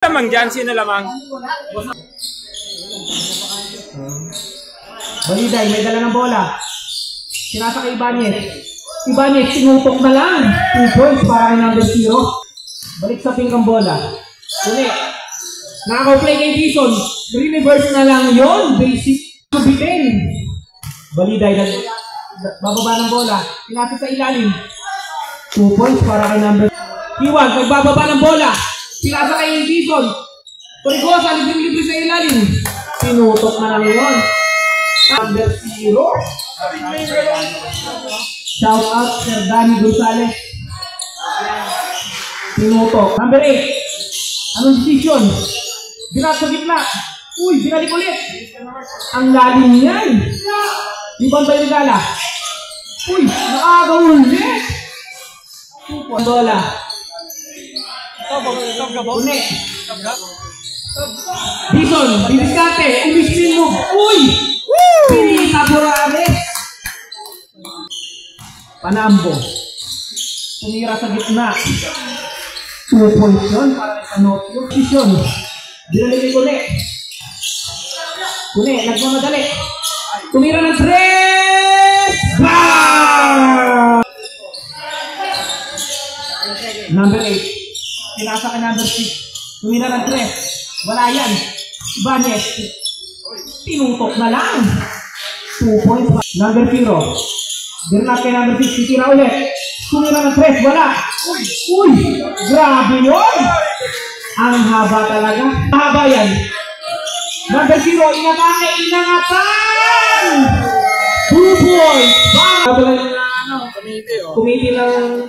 Lamang dyan, sino lamang? Baliday, may dala ng bola. Sinasa kay Ibanez. Ibanez, sinutok na lang. 2 points para kay number 0. Balik sa pinggang bola. Uli. Nakaka-play kay Dison. Reverse na lang yon. Basic to bitin. Baliday, bababa ng bola. Sinasa sa ilalim. 2 points para kay number 1. Iwan, nagbababa ng bola. Sinasa kay Dison. Purigosa, libre-libre sa ilalim. Sinutok na lang yun. Number 0. Shout out Sir Danny Gonzalez. Sinutok. Number 8. Anong decision? Binat sa gitna. Uy, binalik ulit. Ang lalim yan. Ibang tayo nagala. Uy, nakagaw ulit. Bola. Uli. Dison, bibiskate, umistin mo. Uy! Pinita Borales. Panambo. Tumira sa gitna. 2 points yun para sa Notio. Position. Dinalilig ulit. Uli, nagmamadali. Tumira ng 3. Bang! Number 8. Sinasa ka number 6. Tumira ng 3. Wala yan. Ibanez. Tinutok na lang. 2 points. Number 0. Dirnak kay number 6. Titira ulit. Tumira ng 3. Wala. Uy! Grabe yun! Ang haba talaga. Mahaba yan. Number 0. Inatake. Inangatan! 2 points. Haba lang yung committee ng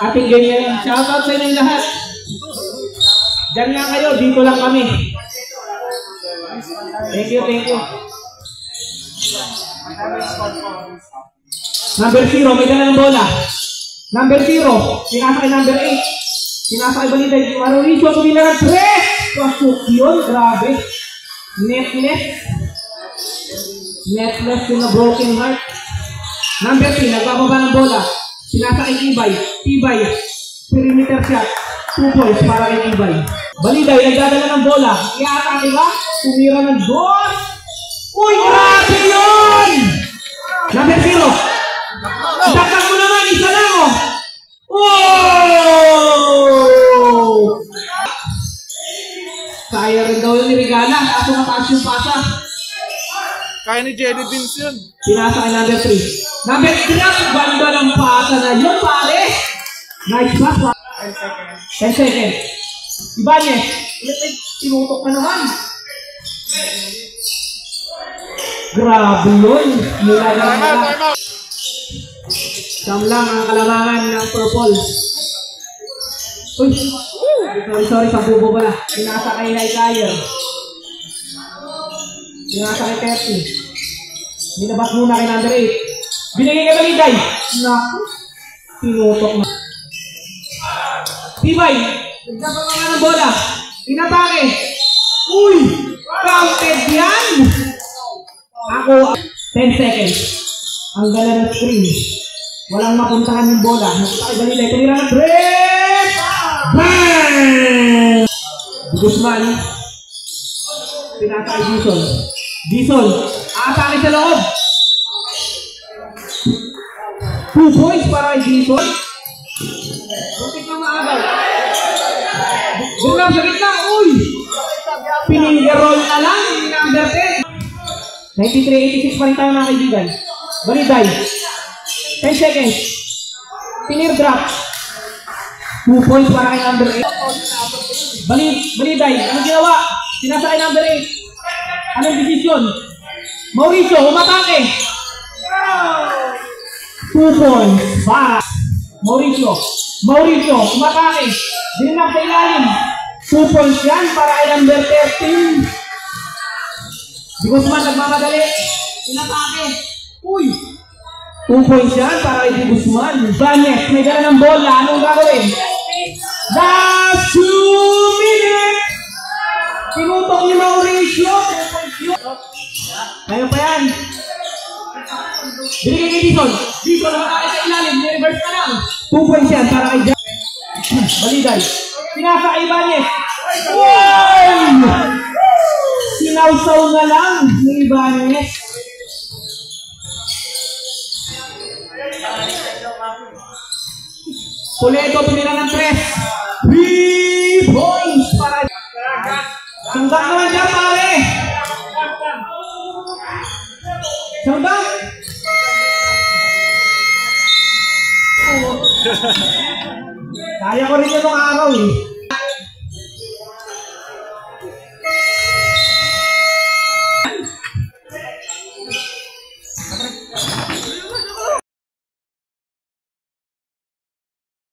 ating ganyan. Shoutout sa inyong lahat. Diyan lang kayo, dito lang kami. Thank you, thank you. Number 0, may dala ng bola. Number 0, sinasa kay number 8. Sinasa kay Baliday. Maruricio, tumila ng 3. Pasok yun, grabe. Netless. Netless yung na broken heart. Number 3, nagbababa ng bola. Sinasa kay Tibay. Tibay, perimeter shot. 2 points para kay Tibay. Baliday, nagdadala ng bola. Iatake ba? Tumira ng 2. Uy, grabe yun! Number 0. Dakang mo naman, isa lang oh. Oh! Kaya rin daw yung nirigala. Kaso mataas yung pasa. Kaya ni Jelly Beans yun. Pinasa kay number 3. Number 3, banda ng pasa na yun, pare. Nice pass. 10 seconds. Ibanez. Ulit, tinutok na naman. Grabe yun. Nilalang. Sam lang ang kalamangan ng purple. Uy. Sorry, sa bubo pala. Pinasa kay Naikayer. Pinasa kay 30. Binabas muna kay number 8. Binigay kay Baliday. Naku. Tinutok na. Tibay. Nagdabang nga ng bola. Inatake. Uy. Counted yan. Ako. 10 seconds. Ang gala ng screen. Walang mapuntahan yung bola. Nagpakay Baliday. Tumira ng break. Bang! Guzman. Pinatay Dison. Dison. Atake sa loob. 2 points para kay Dison. Butik na maagaw. Bulam sa gitna. Uy! Piningerol na lang. Number 10. 93-86 pa rin tayo mga kaibigan. Baliday. 10 seconds. Pinir drop. 2 points para kay number 8. Baliday. Anong ginawa? Sinasa kay number 8. Anong decision? Mauricio, umatake. 2 points para Mauricio, umatake. Dinap sa ilalim. 2 points yan para kay number 13. Di Guzman nagmamadali. Inatake. Uy! 2 points yan para kay Di Guzman. Ibanez, may dala ng bola. Anong gagawin? Last 2 minutes! Pinutok ni Mauricio. Ngayon pa yan. Binigay kay Dison. Dison, umatake sa ilalim. Reverse ka lang. 2 points yan para kay Baliday. Pinasa kay Ibanez. Wow! Sinawsaw na lang ni Ibanez. Toledo, tumira ng 3. 3 points para. Sanggang naman dyan, pare. Sanggang. Kaya ko rin yung araw eh.